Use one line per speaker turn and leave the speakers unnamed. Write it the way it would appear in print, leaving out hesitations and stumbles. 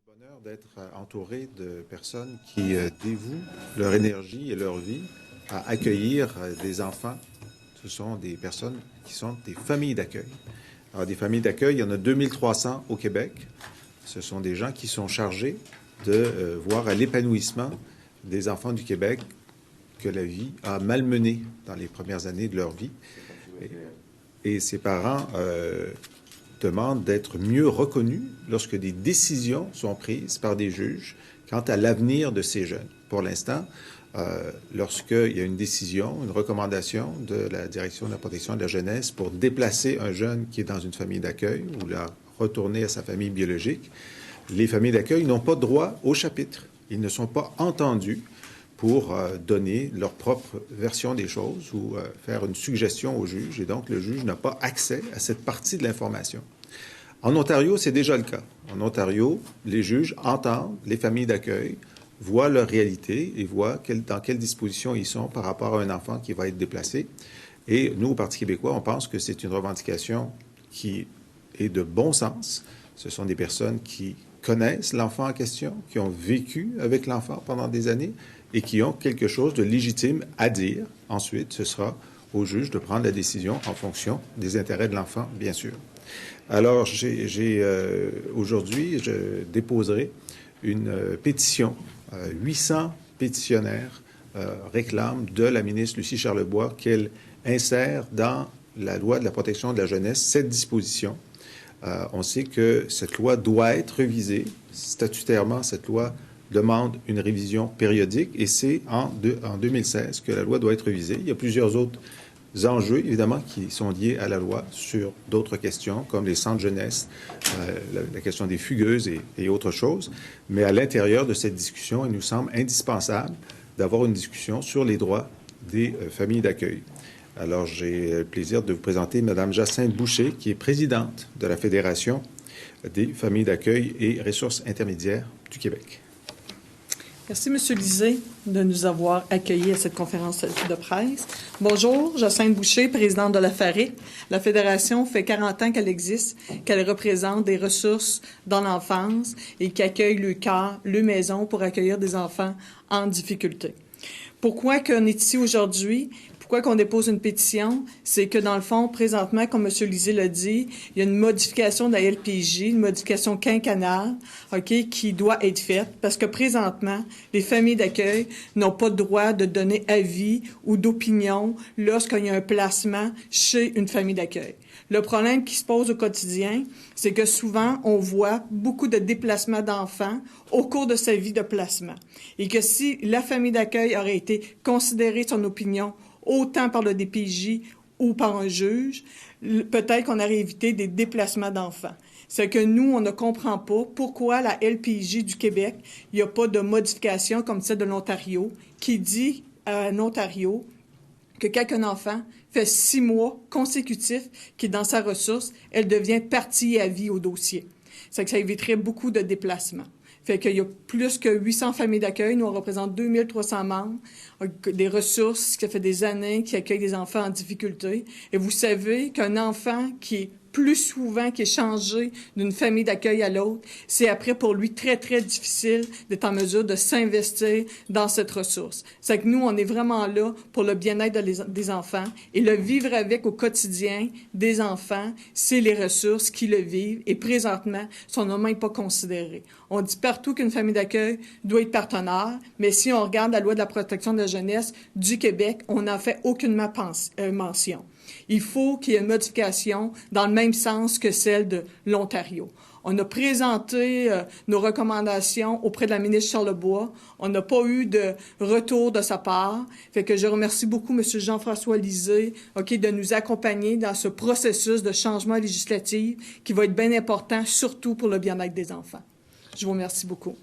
Bonheur d'être entouré de personnes qui dévouent leur énergie et leur vie à accueillir des enfants. Ce sont des personnes qui sont des familles d'accueil. Alors, des familles d'accueil, il y en a 2300 au Québec. Ce sont des gens qui sont chargés de voir à l'épanouissement des enfants du Québec que la vie a malmené dans les premières années de leur vie. Et ces parents demandent d'être mieux reconnus lorsque des décisions sont prises par des juges quant à l'avenir de ces jeunes. Pour l'instant, lorsqu'il y a une décision, une recommandation de la Direction de la protection de la jeunesse pour déplacer un jeune qui est dans une famille d'accueil ou la retourner à sa famille biologique, les familles d'accueil n'ont pas droit au chapitre. Ils ne sont pas entendus pour donner leur propre version des choses ou faire une suggestion au juge. Et donc, le juge n'a pas accès à cette partie de l'information. En Ontario, c'est déjà le cas. En Ontario, les juges entendent les familles d'accueil, voient leur réalité et voient dans quelles dispositions ils sont par rapport à un enfant qui va être déplacé. Et nous, au Parti québécois, on pense que c'est une revendication qui est de bon sens. Ce sont des personnes qui connaissent l'enfant en question, qui ont vécu avec l'enfant pendant des années et qui ont quelque chose de légitime à dire. Ensuite, ce sera au juge de prendre la décision en fonction des intérêts de l'enfant, bien sûr. Alors, aujourd'hui, je déposerai une pétition. 800 pétitionnaires réclament de la ministre Lucie Charlebois qu'elle insère dans la loi de la protection de la jeunesse cette disposition. On sait que cette loi doit être révisée. Statutairement, cette loi demande une révision périodique et c'est en 2016 que la loi doit être révisée. Il y a plusieurs autres enjeux, évidemment, qui sont liés à la loi sur d'autres questions, comme les centres jeunesse, la question des fugueuses et autres choses. Mais à l'intérieur de cette discussion, il nous semble indispensable d'avoir une discussion sur les droits des familles d'accueil. Alors, j'ai le plaisir de vous présenter Mme Jacinthe Boucher, qui est présidente de la Fédération des familles d'accueil et ressources intermédiaires du Québec.
Merci, M. Lisée, de nous avoir accueillis à cette conférence de presse. Bonjour, Jacinthe Boucher, présidente de la FARIC. La Fédération fait 40 ans qu'elle existe, qu'elle représente des ressources dans l'enfance et qui accueille le cœur, le maison pour accueillir des enfants en difficulté. Pourquoi qu'on est ici aujourd'hui? Pourquoi qu'on dépose une pétition? C'est que, dans le fond, présentement, comme M. Lisée l'a dit, il y a une modification de la LPJ, une modification quinquennale, qui doit être faite, parce que présentement, les familles d'accueil n'ont pas le droit de donner avis ou d'opinion lorsqu'il y a un placement chez une famille d'accueil. Le problème qui se pose au quotidien, c'est que souvent, on voit beaucoup de déplacements d'enfants au cours de sa vie de placement. Et que si la famille d'accueil aurait été considérée son opinion autant par le DPJ ou par un juge, peut-être qu'on aurait évité des déplacements d'enfants. C'est que nous, on ne comprend pas pourquoi la LPJ du Québec, il n'y a pas de modification comme celle de l'Ontario, qui dit en Ontario que quand un enfant fait 6 mois consécutifs qui est dans sa ressource, elle devient partie à vie au dossier. C'est que ça éviterait beaucoup de déplacements. Fait qu'il y a plus que 800 familles d'accueil. Nous, on représente 2300 membres, des ressources, qui fait des années, qui accueillent des enfants en difficulté. Et vous savez qu'un enfant qui est plus souvent qui est changé d'une famille d'accueil à l'autre, c'est après pour lui très, très difficile d'être en mesure de s'investir dans cette ressource. C'est que nous, on est vraiment là pour le bien-être des enfants et le vivre avec au quotidien des enfants, c'est les ressources qui le vivent et présentement, sont même pas considérées. On dit partout qu'une famille d'accueil doit être partenaire, mais si on regarde la loi de la protection de la jeunesse du Québec, on n'en fait aucunement mention. Il faut qu'il y ait une modification dans le même sens que celle de l'Ontario. On a présenté nos recommandations auprès de la ministre Charlebois. On n'a pas eu de retour de sa part. Fait que je remercie beaucoup M. Jean-François Lisée, de nous accompagner dans ce processus de changement législatif qui va être bien important, surtout pour le bien-être des enfants. Je vous remercie beaucoup.